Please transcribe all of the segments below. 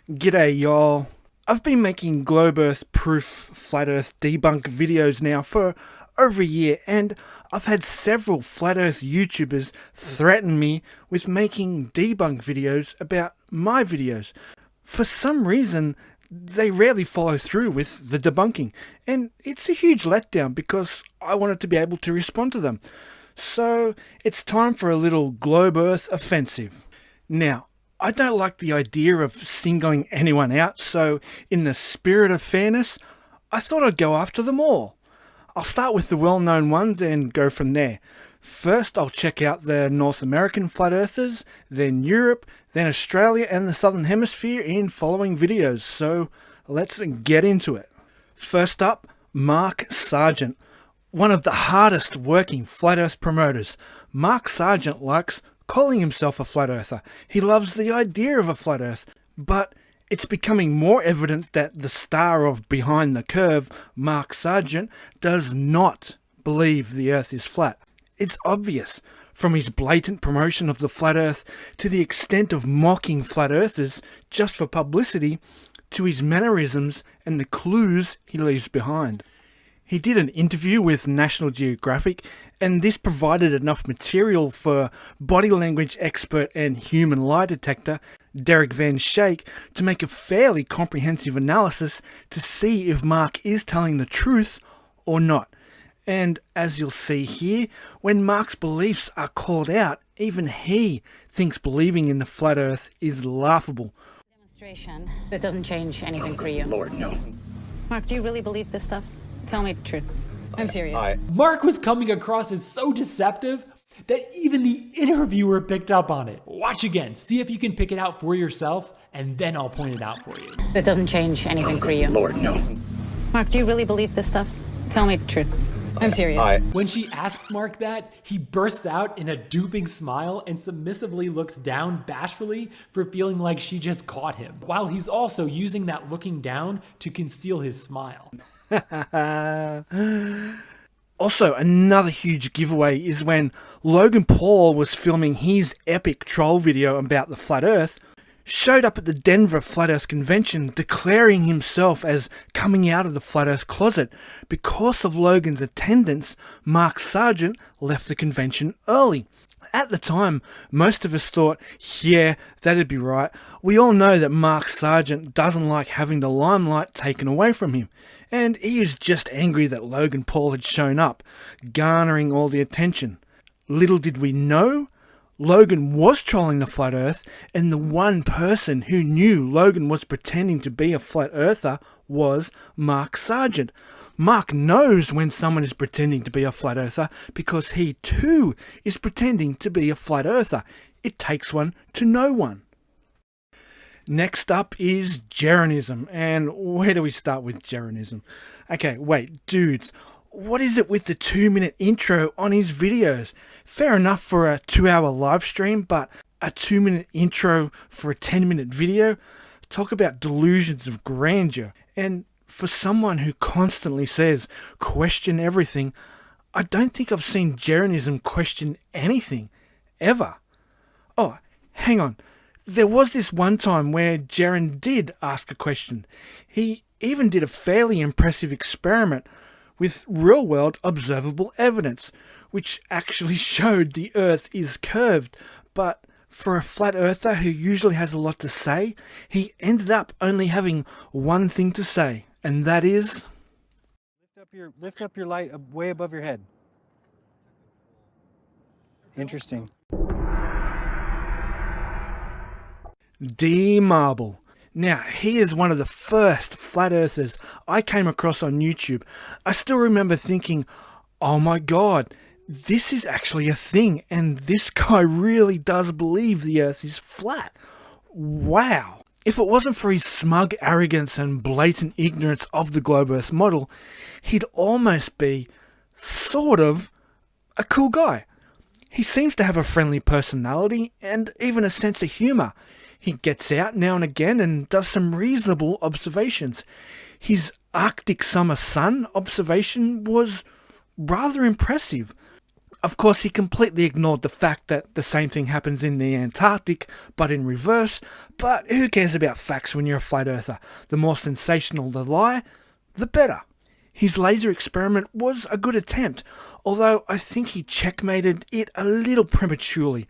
G'day y'all. I've been making globe earth proof flat earth debunk videos now for over a year, and I've had several flat earth YouTubers threaten me with making debunk videos about my videos. For some reason, they rarely follow through with the debunking, and it's a huge letdown because I wanted to be able to respond to them. So it's time for a little globe earth offensive. Now, I don't like the idea of singling anyone out, so in the spirit of fairness, I thought I'd go after them all. I'll start with the well-known ones and go from there. First, I'll check out the North American flat earthers, then Europe, then Australia and the Southern Hemisphere in following videos, so let's get into it. First up, Mark Sargent, one of the hardest working flat earth promoters. Mark Sargent likes calling himself a flat earther. He loves the idea of a flat earth, but it's becoming more evident that the star of Behind the Curve, Mark Sargent, does not believe the earth is flat. It's obvious, from his blatant promotion of the flat earth to the extent of mocking flat earthers just for publicity, to his mannerisms and the clues he leaves behind. He did an interview with National Geographic, and this provided enough material for body language expert and human lie detector Derek Van Schaik to make a fairly comprehensive analysis to see if Mark is telling the truth or not. And as you'll see here, when Mark's beliefs are called out, even he thinks believing in the flat earth is laughable. Demonstration. It doesn't change anything for you. Lord, no. Mark, do you really believe this stuff? Tell me the truth. I'm serious. Mark was coming across as so deceptive that even the interviewer picked up on it. Watch again, see if you can pick it out for yourself, and then I'll point it out for you. It doesn't change anything for you. Lord, no. Mark, do you really believe this stuff? Tell me the truth. I'm serious. When she asks Mark that, he bursts out in a duping smile and submissively looks down bashfully for feeling like she just caught him, while he's also using that looking down to conceal his smile. Also, another huge giveaway is when Logan Paul was filming his epic troll video about the flat earth, showed up at the Denver Flat Earth Convention declaring himself as coming out of the flat earth closet. Because of Logan's attendance, Mark Sargent left the convention early. At the time, most of us thought, yeah, that'd be right. We all know that Mark Sargent doesn't like having the limelight taken away from him, and he was just angry that Logan Paul had shown up, garnering all the attention. Little did we know, Logan was trolling the flat earth, and the one person who knew Logan was pretending to be a flat earther was Mark Sargent. Mark knows when someone is pretending to be a flat earther because he too is pretending to be a flat earther. It takes one to know one. Next up is Jeranism, and where do we start with Jeranism? Okay, wait, dudes. What is it with the 2-minute intro on his videos? Fair enough for a 2-hour live stream, but a 2-minute intro for a 10-minute video? Talk about delusions of grandeur. And for someone who constantly says, question everything, I don't think I've seen Jeranism question anything, ever. Oh, hang on. There was this one time where Jeran did ask a question. He even did a fairly impressive experiment with real-world observable evidence, which actually showed the Earth is curved, but for a flat earther who usually has a lot to say, he ended up only having one thing to say, and that is... Lift up your light way above your head. Interesting. DMarble. Now, he is one of the first flat earthers I came across on YouTube. I still remember thinking, oh my god, this is actually a thing, and this guy really does believe the earth is flat. Wow. If it wasn't for his smug arrogance and blatant ignorance of the globe earth model, he'd almost be, sort of, a cool guy. He seems to have a friendly personality and even a sense of humour. He gets out now and again and does some reasonable observations. His Arctic summer sun observation was rather impressive. Of course, he completely ignored the fact that the same thing happens in the Antarctic, but in reverse. But who cares about facts when you're a flat earther? The more sensational the lie, the better. His laser experiment was a good attempt, although I think he checkmated it a little prematurely.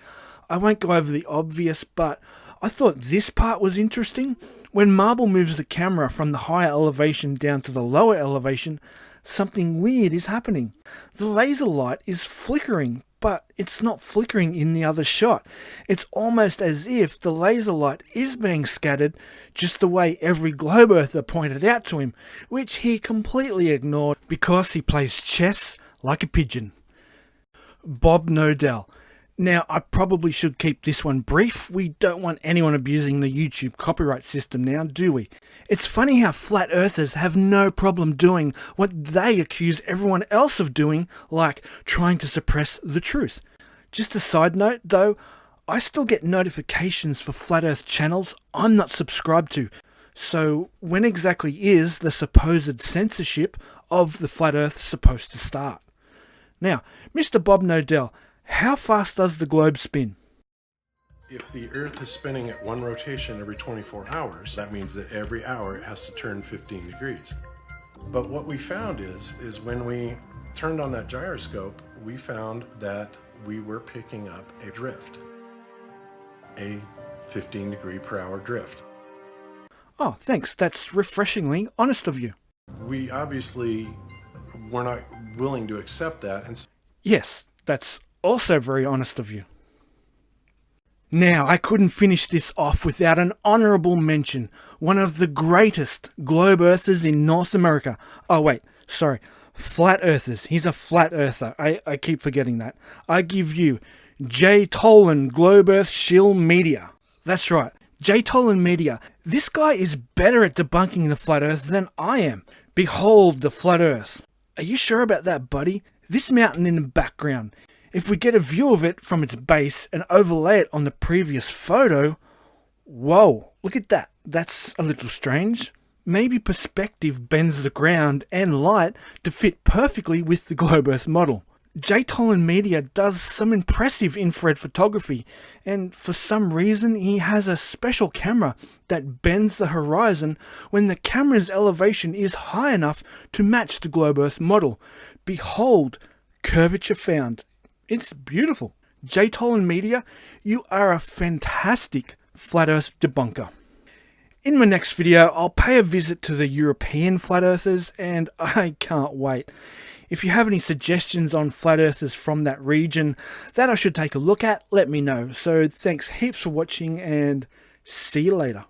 I won't go over the obvious, but I thought this part was interesting. When Marble moves the camera from the higher elevation down to the lower elevation, something weird is happening. The laser light is flickering, but it's not flickering in the other shot. It's almost as if the laser light is being scattered just the way every globe earther pointed out to him, which he completely ignored because he plays chess like a pigeon. Bobnodell. Now, I probably should keep this one brief. We don't want anyone abusing the YouTube copyright system now, do we? It's funny how flat earthers have no problem doing what they accuse everyone else of doing, like trying to suppress the truth. Just a side note, though, I still get notifications for flat earth channels I'm not subscribed to. So when exactly is the supposed censorship of the flat earth supposed to start? Now, Mr. Bobnodell, how fast does the globe spin? If the Earth is spinning at one rotation every 24 hours, that means that every hour it has to turn 15 degrees. But what we found is when we turned on that gyroscope, we found that we were picking up a drift, a 15 degree per hour drift. Oh, thanks. That's refreshingly honest of you. We obviously were not willing to accept that. And Yes, that's also very honest of you. Now, I couldn't finish this off without an honourable mention. One of the greatest globe earthers in North America. Oh wait, sorry. Flat earthers. He's a flat earther. I keep forgetting that. I give you Jtolan Globe Earth Shill Media. That's right. Jtolan Media. This guy is better at debunking the flat earth than I am. Behold the flat earth. Are you sure about that, buddy? This mountain in the background. If we get a view of it from its base and overlay it on the previous photo, whoa, look at that. That's a little strange. Maybe perspective bends the ground and light to fit perfectly with the globe earth model. Jtolan Media does some impressive infrared photography, and for some reason he has a special camera that bends the horizon when the camera's elevation is high enough to match the globe earth model. Behold, curvature found. It's beautiful. Jtolan Media, you are a fantastic flat earth debunker. In my next video, I'll pay a visit to the European flat earthers, and I can't wait. If you have any suggestions on flat earthers from that region that I should take a look at, let me know. So thanks heaps for watching, and see you later.